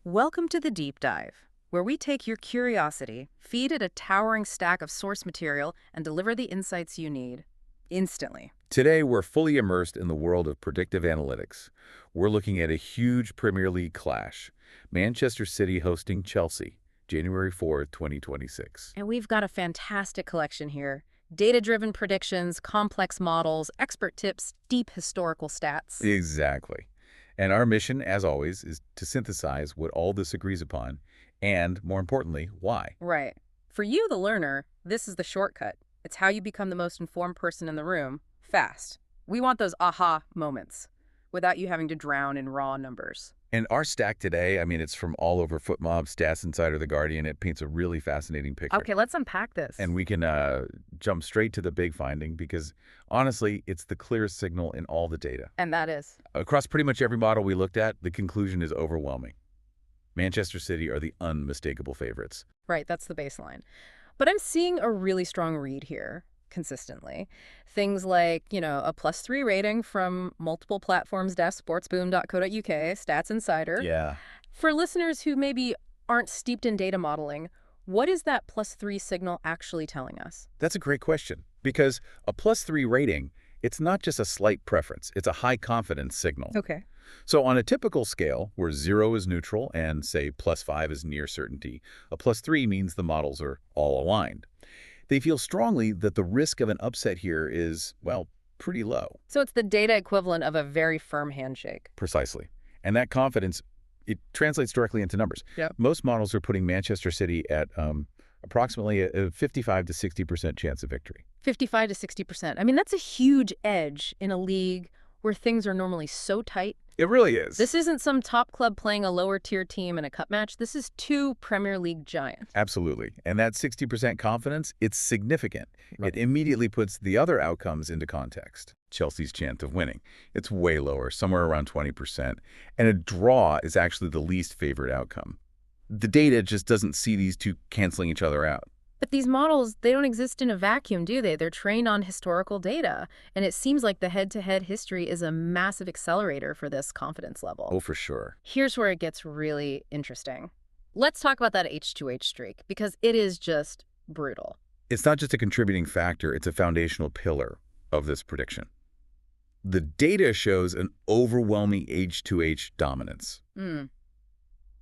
Welcome to the Deep Dive, where we take your curiosity, feed it a towering stack of source material, and deliver the insights you need instantly. Today, we're fully immersed in the world of predictive analytics. We're looking at a huge Premier League clash. Manchester City hosting Chelsea, January 4th, 2026. And we've got a fantastic collection here. Data-driven predictions, complex models, expert tips, deep historical stats. Exactly. And our mission, as always, is to synthesize what all this agrees upon and, more importantly, why. Right. For you, the learner, this is the shortcut. It's how you become the most informed person in the room, fast. We want those aha moments, without you having to drown in raw numbers. And our stack today, it's from all over FotMob, Stats Insider, The Guardian. It paints a really fascinating picture. Okay, let's unpack this. And we can jump straight to the big finding because, honestly, it's the clearest signal in all the data. And that is? Across pretty much every model we looked at, the conclusion is overwhelming. Manchester City are the unmistakable favorites. Right, that's the baseline. But I'm seeing a really strong read here, consistently. Things like, a +3 rating from multiple platforms, sportsboom.co.uk, Stats Insider. Yeah. For listeners who maybe aren't steeped in data modeling, what is that +3 signal actually telling us? That's a great question because a +3 rating, it's not just a slight preference. It's a high confidence signal. Okay. So on a typical scale where 0 is neutral and, say, +5 is near certainty, a +3 means the models are all aligned. They feel strongly that the risk of an upset here is, well, pretty low. So it's the data equivalent of a very firm handshake. Precisely. And that confidence, it translates directly into numbers. Yep. Most models are putting Manchester City at approximately a 55 to 60% chance of victory. 55 to 60%. That's a huge edge in a league where things are normally so tight. It really is. This isn't some top club playing a lower-tier team in a cup match. This is two Premier League giants. Absolutely. And that 60% confidence, it's significant. Right. It immediately puts the other outcomes into context. Chelsea's chance of winning, it's way lower, somewhere around 20%. And a draw is actually the least favored outcome. The data just doesn't see these two canceling each other out. But these models, they don't exist in a vacuum, do they? They're trained on historical data. And it seems like the head-to-head history is a massive accelerator for this confidence level. Oh, for sure. Here's where it gets really interesting. Let's talk about that H2H streak, because it is just brutal. It's not just a contributing factor, it's a foundational pillar of this prediction. The data shows an overwhelming H2H dominance.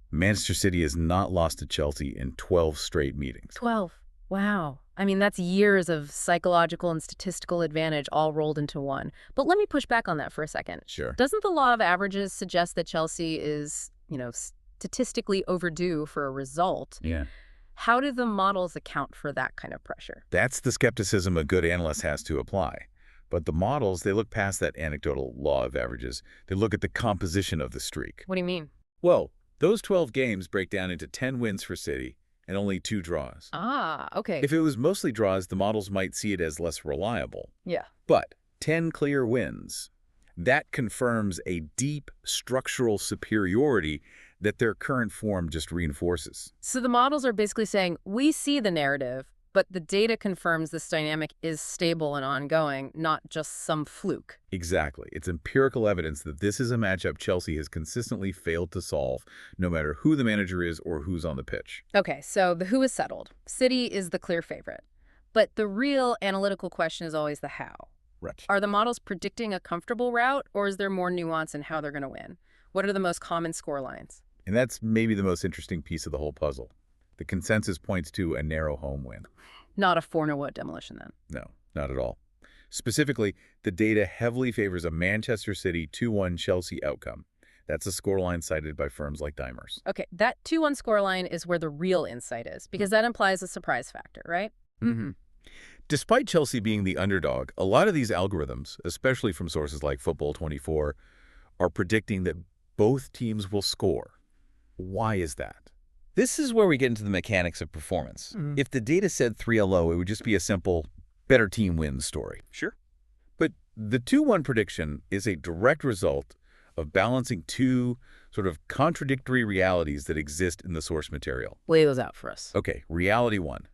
Manchester City has not lost to Chelsea in 12 straight meetings. 12. Wow. That's years of psychological and statistical advantage all rolled into one. But let me push back on that for a second. Sure. Doesn't the law of averages suggest that Chelsea is, statistically overdue for a result? Yeah. How do the models account for that kind of pressure? That's the skepticism a good analyst has to apply. But the models, they look past that anecdotal law of averages. They look at the composition of the streak. What do you mean? Well, those 12 games break down into 10 wins for City and only 2 draws. Ah, okay. If it was mostly draws, the models might see it as less reliable. Yeah. But 10 clear wins, that confirms a deep structural superiority that their current form just reinforces. So the models are basically saying, we see the narrative, but the data confirms this dynamic is stable and ongoing, not just some fluke. Exactly. It's empirical evidence that this is a matchup Chelsea has consistently failed to solve, no matter who the manager is or who's on the pitch. Okay, so the who is settled. City is the clear favorite. But the real analytical question is always the how. Right. Are the models predicting a comfortable route, or is there more nuance in how they're going to win? What are the most common score lines? And that's maybe the most interesting piece of the whole puzzle. The consensus points to a narrow home win. Not a 4-0 demolition, then? No, not at all. Specifically, the data heavily favors a Manchester City 2-1 Chelsea outcome. That's a scoreline cited by firms like Dimers. Okay, that 2-1 scoreline is where the real insight is, because that implies a surprise factor, right? Mm-hmm. Despite Chelsea being the underdog, a lot of these algorithms, especially from sources like Football 24, are predicting that both teams will score. Why is that? This is where we get into the mechanics of performance. If the data said 3-0, it would just be a simple better team wins story. Sure. But the 2-1 prediction is a direct result of balancing two sort of contradictory realities that exist in the source material. Lay those out for us. Okay, reality 1,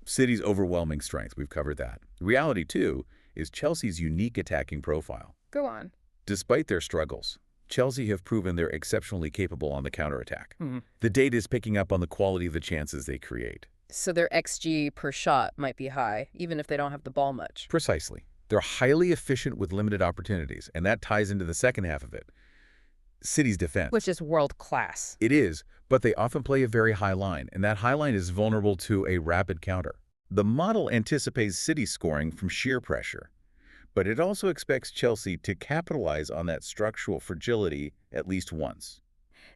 City's overwhelming strength. We've covered that. Reality 2 is Chelsea's unique attacking profile. Go on. Despite their struggles, Chelsea have proven they're exceptionally capable on the counterattack. Mhm. The data is picking up on the quality of the chances they create. So their XG per shot might be high, even if they don't have the ball much. Precisely. They're highly efficient with limited opportunities, and that ties into the second half of it. City's defense. Which is world class. It is, but they often play a very high line, and that high line is vulnerable to a rapid counter. The model anticipates City scoring from sheer pressure, but it also expects Chelsea to capitalize on that structural fragility at least once.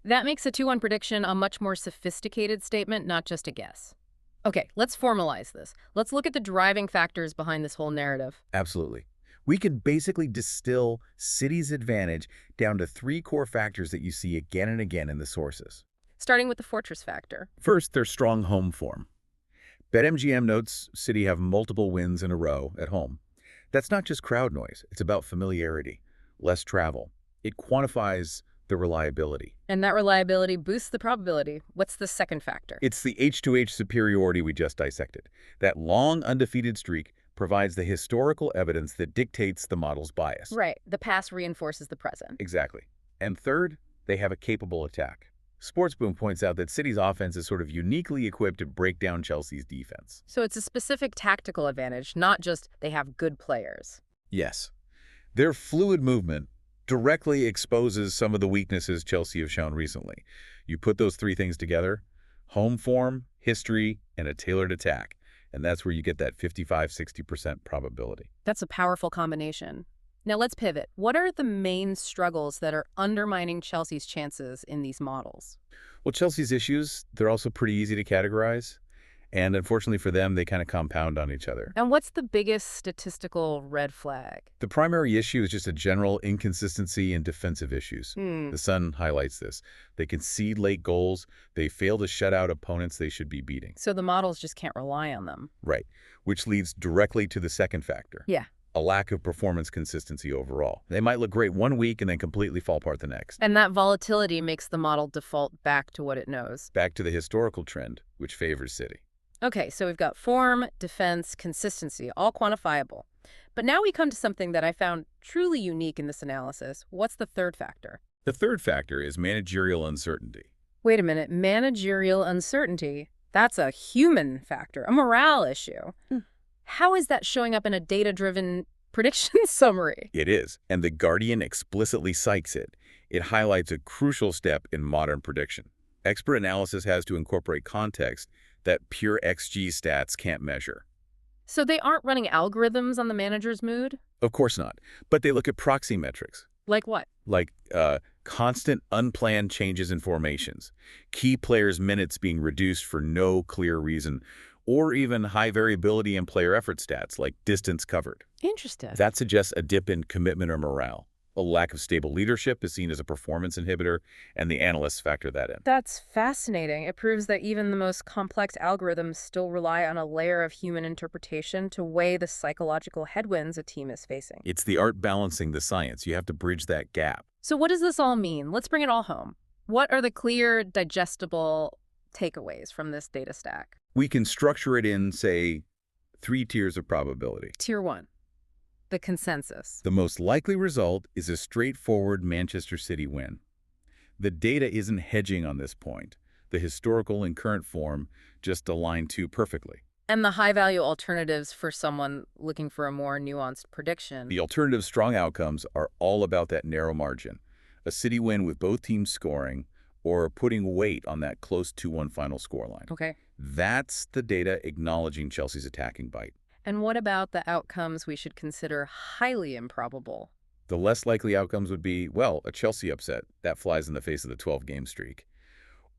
That makes a 2-1 prediction a much more sophisticated statement, not just a guess. Okay, let's formalize this. Let's look at the driving factors behind this whole narrative. Absolutely. We can basically distill City's advantage down to 3 core factors that you see again and again in the sources. Starting with the fortress factor. First, their strong home form. BetMGM notes City have multiple wins in a row at home. That's not just crowd noise. It's about familiarity, less travel. It quantifies the reliability. And that reliability boosts the probability. What's the second factor? It's the H2H superiority we just dissected. That long undefeated streak provides the historical evidence that dictates the model's bias. Right. The past reinforces the present. Exactly. And third, they have a capable attack. Sportsboom points out that City's offense is sort of uniquely equipped to break down Chelsea's defense. So it's a specific tactical advantage, not just they have good players. Yes. Their fluid movement directly exposes some of the weaknesses Chelsea have shown recently. You put those 3 things together, home form, history, and a tailored attack, and that's where you get that 55-60% probability. That's a powerful combination. Now let's pivot. What are the main struggles that are undermining Chelsea's chances in these models? Well, Chelsea's issues, they're also pretty easy to categorize, and unfortunately for them, they kind of compound on each other. And what's the biggest statistical red flag? The primary issue is just a general inconsistency in defensive issues. The Sun highlights this. They concede late goals. They fail to shut out opponents they should be beating. So the models just can't rely on them. Right, which leads directly to the second factor. Yeah. A lack of performance consistency overall. They might look great one week and then completely fall apart the next. And that volatility makes the model default back to what it knows. Back to the historical trend, which favors City. Okay, so we've got form, defense, consistency, all quantifiable. But now we come to something that I found truly unique in this analysis. What's the third factor? The third factor is managerial uncertainty. Wait a minute, managerial uncertainty. That's a human factor, a morale issue. How is that showing up in a data-driven prediction summary? It is, and The Guardian explicitly cites it. It highlights a crucial step in modern prediction. Expert analysis has to incorporate context that pure XG stats can't measure. So they aren't running algorithms on the manager's mood? Of course not, but they look at proxy metrics, Like what? like constant unplanned changes in formations, key players' minutes being reduced for no clear reason, or even high variability in player effort stats like distance covered. Interesting. That suggests a dip in commitment or morale. A lack of stable leadership is seen as a performance inhibitor, and the analysts factor that in. That's fascinating. It proves that even the most complex algorithms still rely on a layer of human interpretation to weigh the psychological headwinds a team is facing. It's the art balancing the science. You have to bridge that gap. So what does this all mean? Let's bring it all home. What are the clear, digestible takeaways from this data stack? We can structure it in, say, 3 tiers of probability. Tier 1. The consensus. The most likely result is a straightforward Manchester City win. The data isn't hedging on this point. The historical and current form just align too perfectly. And the high-value alternatives for someone looking for a more nuanced prediction. The alternative strong outcomes are all about that narrow margin. A City win with both teams scoring, or putting weight on that close 2-1 final scoreline. Okay. That's the data acknowledging Chelsea's attacking bite. And what about the outcomes we should consider highly improbable? The less likely outcomes would be, well, a Chelsea upset. That flies in the face of the 12-game streak.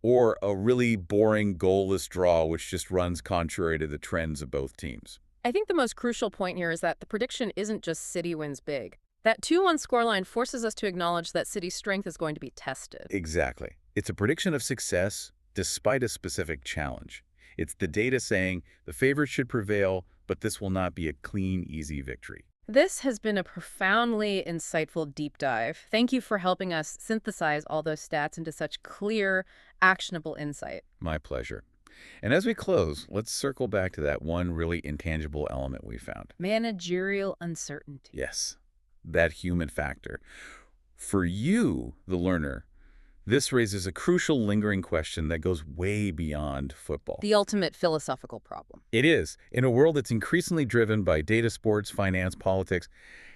Or a really boring goalless draw, which just runs contrary to the trends of both teams. I think the most crucial point here is that the prediction isn't just City wins big. That 2-1 scoreline forces us to acknowledge that City's strength is going to be tested. Exactly. It's a prediction of success despite a specific challenge. It's the data saying the favorites should prevail, but this will not be a clean, easy victory. This has been a profoundly insightful deep dive. Thank you for helping us synthesize all those stats into such clear, actionable insight. My pleasure. And as we close, let's circle back to that one really intangible element we found. Managerial uncertainty. Yes, that human factor. For you, the learner, this raises a crucial lingering question that goes way beyond football. The ultimate philosophical problem. It is. In a world that's increasingly driven by data, sports, finance, politics,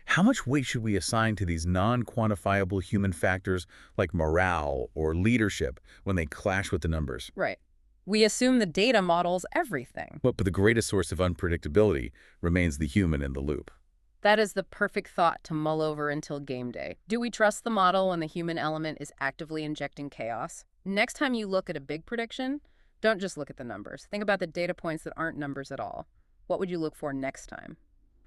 how much weight should we assign to these non-quantifiable human factors like morale or leadership when they clash with the numbers? Right. We assume the data models everything. But the greatest source of unpredictability remains the human in the loop. That is the perfect thought to mull over until game day. Do we trust the model when the human element is actively injecting chaos? Next time you look at a big prediction, don't just look at the numbers. Think about the data points that aren't numbers at all. What would you look for next time?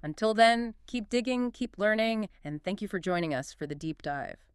Until then, keep digging, keep learning, and thank you for joining us for the deep dive.